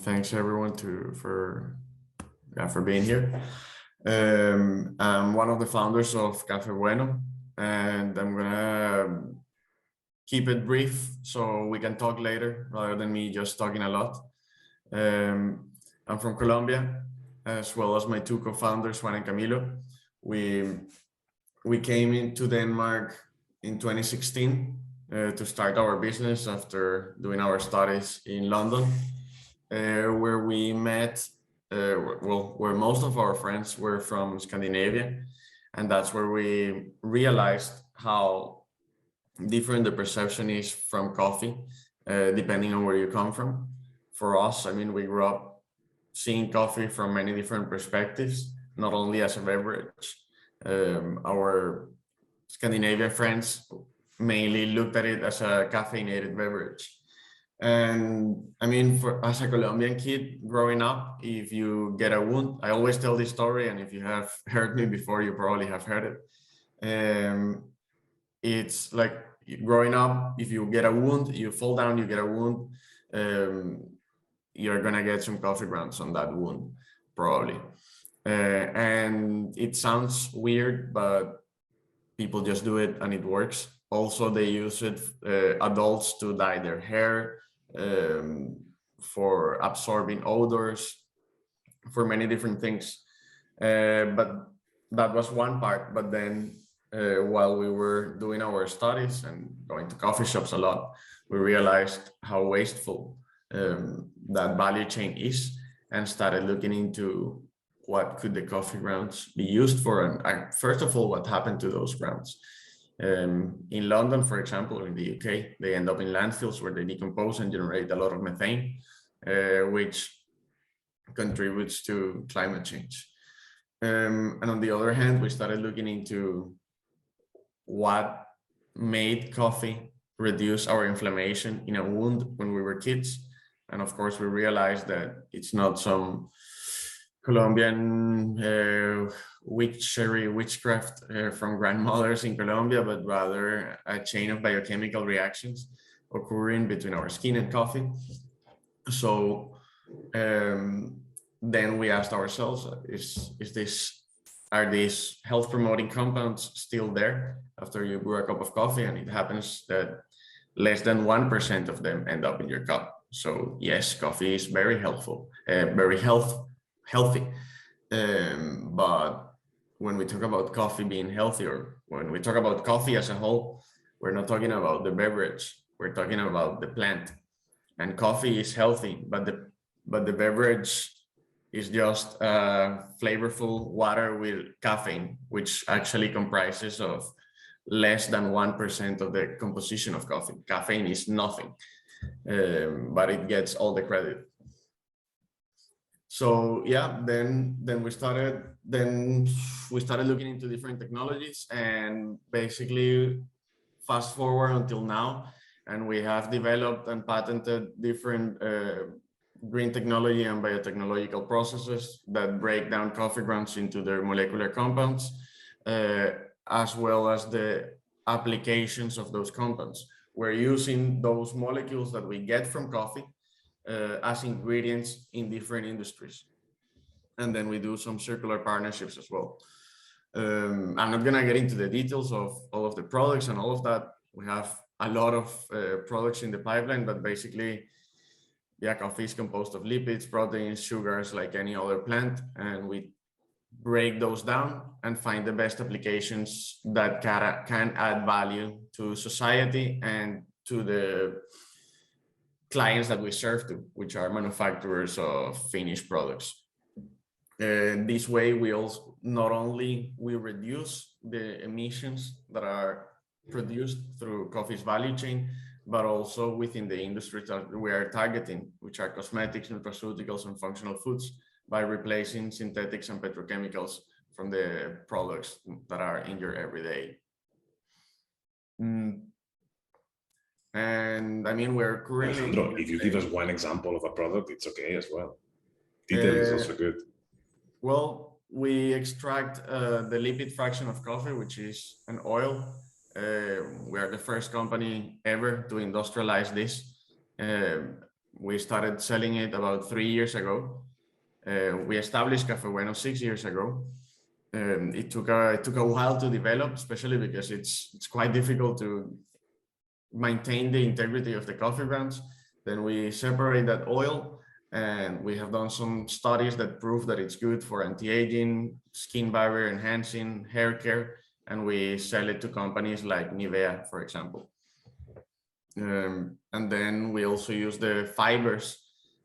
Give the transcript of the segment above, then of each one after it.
thanks everyone for being here. I'm one of the founders of Café Bueno, and I'm gonna keep it brief so we can talk later rather than me just talking a lot. I'm from Colombia, as well as my two co-founders, Juan and Camilo. We came into Denmark in 2016 to start our business after doing our studies in London, where we met, where most of our friends were from Scandinavia. And that's where we realized how different the perception is from coffee, depending on where you come from. For us, I mean, we grew up seeing coffee from many different perspectives, not only as a beverage. Our Scandinavian friends mainly looked at it as a caffeinated beverage. And I mean, as a Colombian kid growing up, if you get a wound, I always tell this story, and if you have heard me before, you probably have heard it. It's like growing up, if you get a wound, you fall down, you get a wound, you're gonna get some coffee grounds on that wound, probably. And it sounds weird, but people just do it and it works. Also, they use it, adults, to dye their hair, for absorbing odors, for many different things. But that was one part. But then while we were doing our studies and going to coffee shops a lot, we realized how wasteful that value chain is, and started looking into what could the coffee grounds be used for, and first of all, what happened to those grounds. In London, for example, or in the UK, they end up in landfills where they decompose and generate a lot of methane, which contributes to climate change. And on the other hand, we started looking into what made coffee reduce our inflammation in a wound when we were kids. And of course, we realized that it's not some Colombian witchcraft from grandmothers in Colombia, but rather a chain of biochemical reactions occurring between our skin and coffee. So then we asked ourselves, are these health promoting compounds still there after you brew a cup of coffee? And it happens that less than 1% of them end up in your cup. So yes, coffee is very helpful, very healthy. But when we talk about coffee being healthy, or when we talk about coffee as a whole, we're not talking about the beverage, we're talking about the plant. And coffee is healthy, but the beverage is just flavorful water with caffeine, which actually comprises of less than 1% of the composition of coffee. Caffeine is nothing, but it gets all the credit. So yeah, then we started looking into different technologies, and basically fast forward until now, and we have developed and patented different green technology and biotechnological processes that break down coffee grounds into their molecular compounds, as well as the applications of those compounds. We're using those molecules that we get from coffee as ingredients in different industries. And then we do some circular partnerships as well. I'm not gonna get into the details of all of the products and all of that. We have a lot of products in the pipeline, but basically, yeah, coffee is composed of lipids, proteins, sugars, like any other plant, and we break those down and find the best applications that can add value to society and to the clients that we serve to, which are manufacturers of finished products. This way, we also not only we reduce the emissions that are produced through coffee's value chain, but also within the industries that we are targeting, which are cosmetics, nutraceuticals, and functional foods, by replacing synthetics and petrochemicals from the products that are in your everyday. And I mean, we're currently... Alejandro, if you give us one example of a product, it's okay as well. Detail is also good. Well, we extract the lipid fraction of coffee, which is an oil. We are the first company ever to industrialize this. we started selling it about 3 years ago. We established Café Bueno 6 years ago. It took a while to develop, especially because it's quite difficult to maintain the integrity of the coffee grounds. Then we separate that oil, and we have done some studies that prove that it's good for anti-aging, skin barrier enhancing, hair care, and we sell it to companies like Nivea, for example. And then we also use the fibers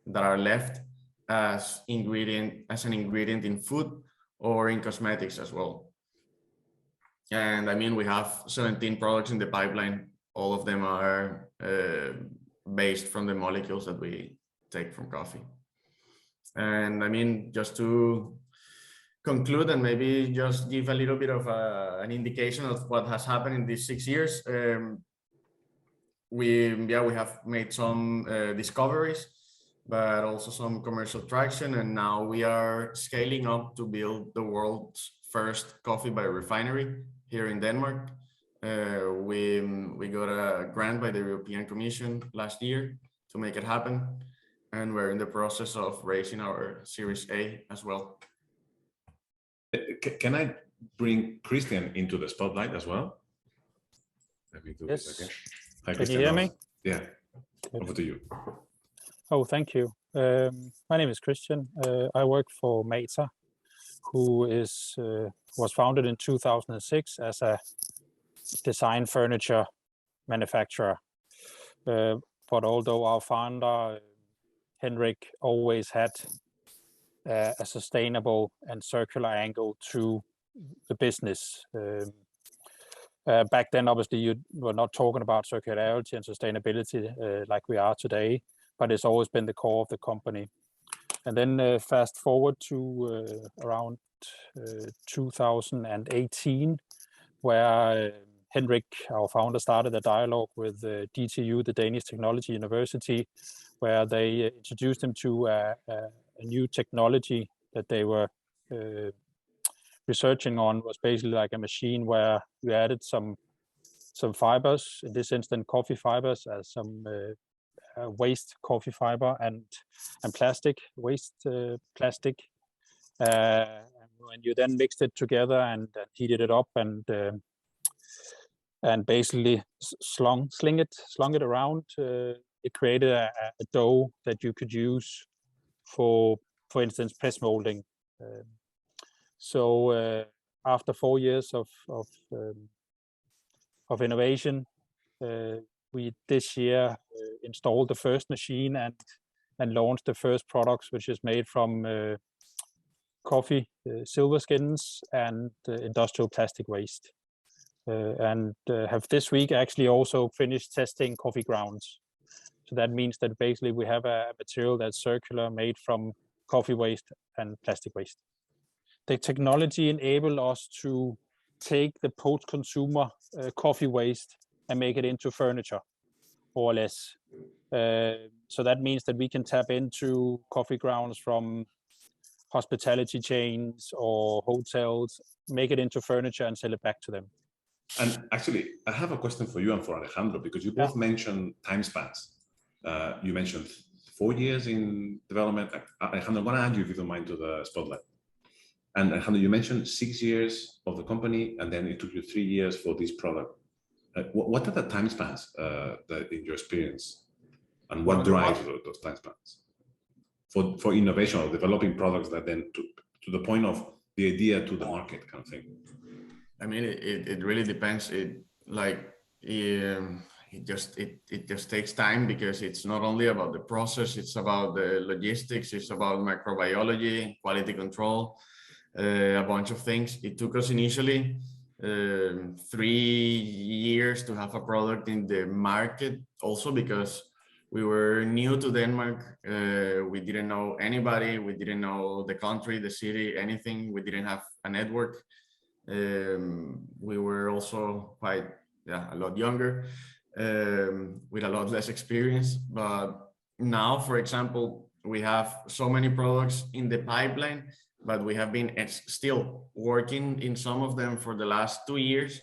that are left as an ingredient in food or in cosmetics as well. And I mean, we have 17 products in the pipeline. All of them are based from the molecules that we take from coffee. And I mean, just to conclude and maybe just give a little bit of an indication of what has happened in these 6 years. We have made some discoveries, but also some commercial traction, and now we are scaling up to build the world's first coffee biorefinery here in Denmark. We got a grant by the European Commission last year to make it happen, and we're in the process of raising our Series A as well. Can I bring Christian into the spotlight as well? Let me do Yes. this again. Hi, Can you hear me? Yeah, over to you. Oh, thank you. My name is Christian. I work for Meta, who was founded in 2006 as a design furniture manufacturer. But although our founder, Henrik, always had a sustainable and circular angle to the business. Back then, obviously, you were not talking about circularity and sustainability like we are today, but it's always been the core of the company. And then fast forward to around 2018, where Henrik, our founder, started a dialogue with DTU, the Danish Technology University, where they introduced him to a new technology that they were researching on. Was basically like a machine where you added some fibers, in this instance coffee fibers, as some waste coffee fiber and plastic waste plastic, and you then mixed it together and heated it up and basically slung it around. It created a dough that you could use for instance, press molding. So after 4 years of innovation, we this year installed the first machine and launched the first products, which is made from coffee silver skins and industrial plastic waste. And have this week actually also finished testing coffee grounds. So that means that basically we have a material that's circular, made from coffee waste and plastic waste. The technology enabled us to take the post-consumer coffee waste and make it into furniture, more or less. So that means that we can tap into coffee grounds from hospitality chains or hotels, make it into furniture and sell it back to them. And actually, I have a question for you and for Alejandro, because you both mentioned time spans. You mentioned 4 years in development. Alejandro, I'm going to add you, if you don't mind, to the spotlight. And Alejandro, you mentioned 6 years of the company, and then it took you 3 years for this product. What are the time spans that in your experience, and what drives those time spans for innovation or developing products that then to the point of the idea to the market kind of thing? I mean, it really depends. It just takes time, because it's not only about the process, it's about the logistics, it's about microbiology, quality control, a bunch of things. It took us initially 3 years to have a product in the market, also because we were new to Denmark. We didn't know anybody, we didn't know the country, the city, anything. We didn't have a network. We were also quite a lot younger, with a lot less experience. But now, for example, we have so many products in the pipeline, but we have been still working in some of them for the last 2 years,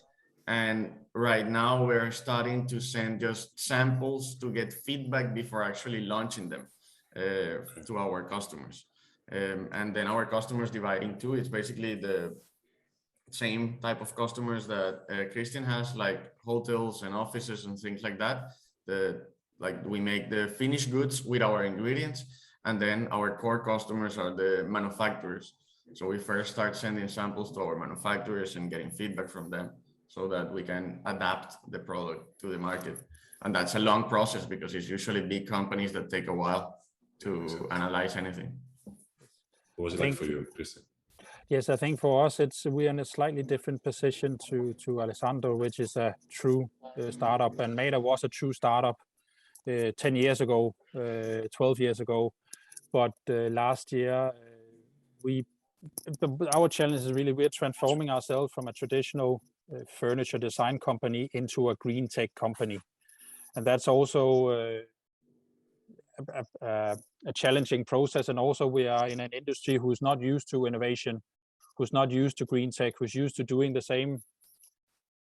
And right now we're starting to send just samples to get feedback before actually launching them to our customers. And then our customers divide in two. It's basically the same type of customers that Christian has, like hotels and offices and things like that. Like we make the finished goods with our ingredients, and then our core customers are the manufacturers. So we first start sending samples to our manufacturers and getting feedback from them so that we can adapt the product to the market. And that's a long process because it's usually big companies that take a while to analyze anything. What was it like for you, Christian? Yes, I think for us, we're in a slightly different position to Alessandro, which is a true startup. And Mader was a true startup 10 years ago, 12 years ago. But last year, our challenge is really we're transforming ourselves from a traditional furniture design company into a green tech company. And that's also a challenging process. And also we are in an industry who's not used to innovation, who's not used to green tech, who's used to doing the same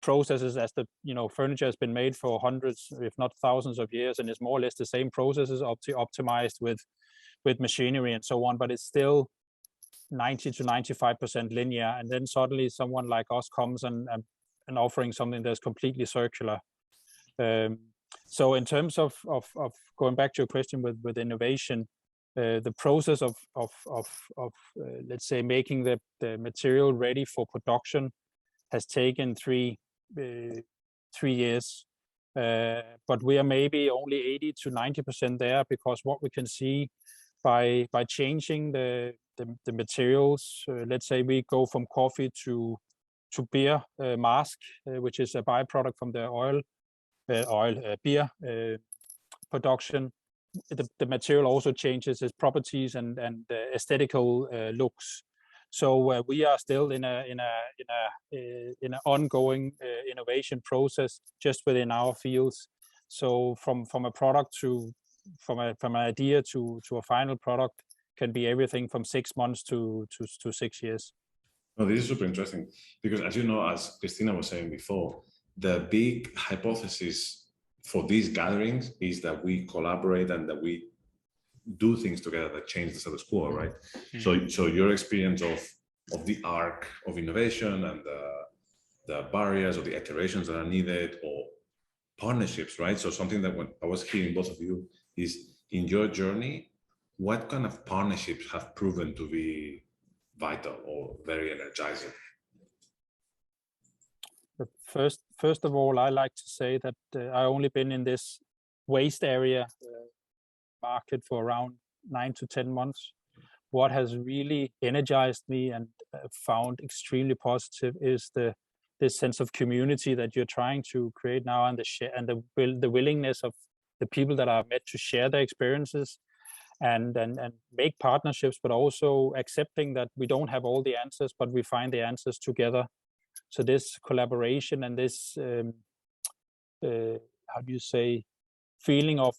processes as the furniture has been made for hundreds, if not thousands of years, and it's more or less the same processes optimized with machinery and so on, but it's still 90 to 95% linear. And then suddenly someone like us comes and offering something that's completely circular. So in terms of going back to your question with innovation, the process of let's say making the material ready for production has taken three years, but we are maybe only 80 to 90% there, because what we can see by changing the materials, let's say we go from coffee to beer mask, which is a byproduct from the beer production. The material also changes its properties and aesthetical looks. So we are still in an ongoing innovation process just within our fields. So from a product from an idea to a final product can be everything from 6 months to 6 years. No, this is super interesting because, as you know, as Christina was saying before, the big hypothesis for these gatherings is that we collaborate and that we do things together that change the status quo, right? Mm-hmm. So your experience of the arc of innovation and the barriers or the iterations that are needed, or partnerships, right? So something that when I was hearing both of you is, in your journey, what kind of partnerships have proven to be vital or very energizing? First of all, I like to say that I only been in this waste area market for around 9 to 10 months. What has really energized me and found extremely positive is this sense of community that you're trying to create now, and the willingness of the people that are met to share their experiences and make partnerships, but also accepting that we don't have all the answers, but we find the answers together. So this collaboration and this how do you say, feeling of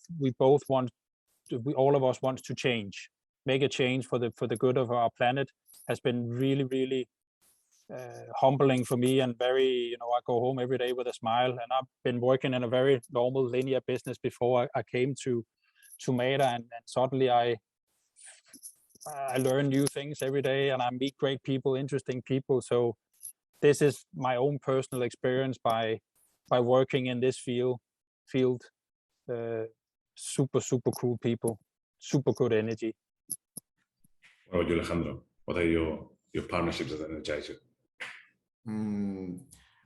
all of us want to change, make a change for the good of our planet, has been really, really humbling for me, and very, I go home every day with a smile. And I've been working in a very normal linear business before I came to Mader, and suddenly I learn new things every day, and I meet great people, interesting people. So this is my own personal experience by working in this field. Super cool people, super good energy. What about you, Alejandro? What are your partnerships that energize you?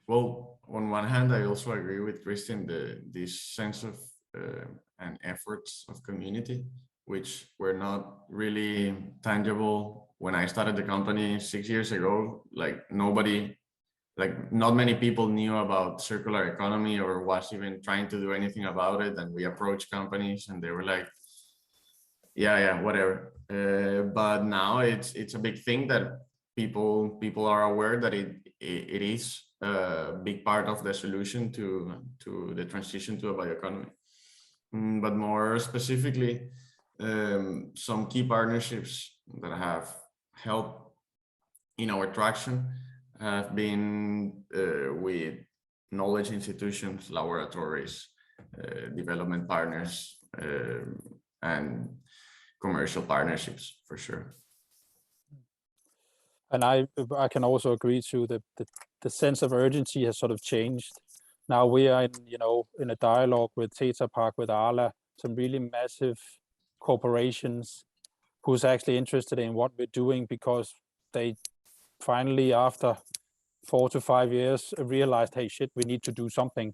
Well, on one hand, I also agree with Christian, this sense of and efforts of community, which were not really tangible when I started the company 6 years ago. Not many people knew about circular economy or was even trying to do anything about it. And we approached companies and they were like, yeah, whatever. But now it's a big thing that people are aware that it is a big part of the solution to the transition to a bioeconomy. But more specifically, some key partnerships that have helped in our traction have been with knowledge institutions, laboratories, development partners, and commercial partnerships for sure. And I can also agree to the sense of urgency has sort of changed. Now we are in a dialogue with Tetra Pak, with Arla, some really massive corporations who's actually interested in what we're doing, because they finally, after 4 to 5 years, realized, hey, shit, we need to do something.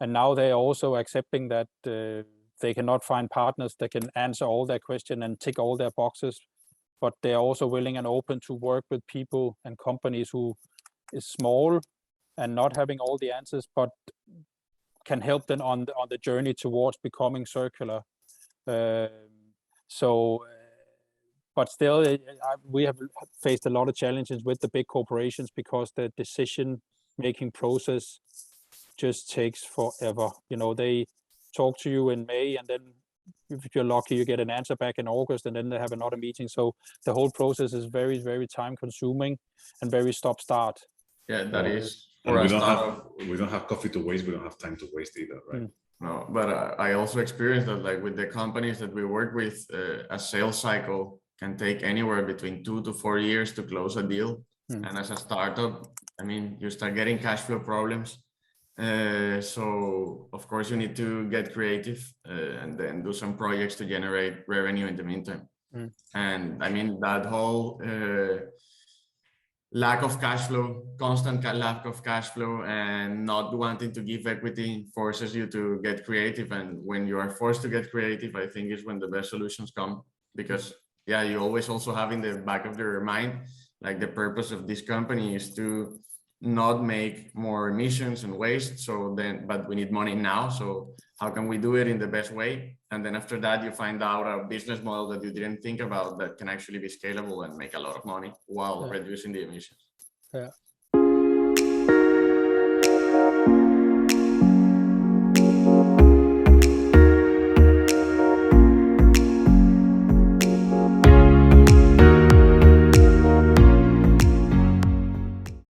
And now they're also accepting that they cannot find partners that can answer all their questions and tick all their boxes, but they're also willing and open to work with people and companies who is small and not having all the answers, but can help them on the journey towards becoming circular. But still, we have faced a lot of challenges with the big corporations, because the decision-making process just takes forever. They talk to you in May, and then if you're lucky, you get an answer back in August, and then they have another meeting. So the whole process is very, very time-consuming and very stop-start. Yeah, that is. And we don't have coffee to waste. We don't have time to waste either, right? No, but I also experienced that, like with the companies that we work with, a sales cycle can take anywhere between 2 to 4 years to close a deal. And as a startup, I mean, you start getting cash flow problems. So of course you need to get creative and then do some projects to generate revenue in the meantime. And I mean, that whole lack of cash flow, constant lack of cash flow, and not wanting to give equity forces you to get creative. And when you are forced to get creative, I think is when the best solutions come, because yeah, you always also have in the back of your mind, like the purpose of this company is to not make more emissions and waste. So then, but we need money now. So how can we do it in the best way? And then after that, you find out a business model that you didn't think about that can actually be scalable and make a lot of money while reducing the emissions. Yeah.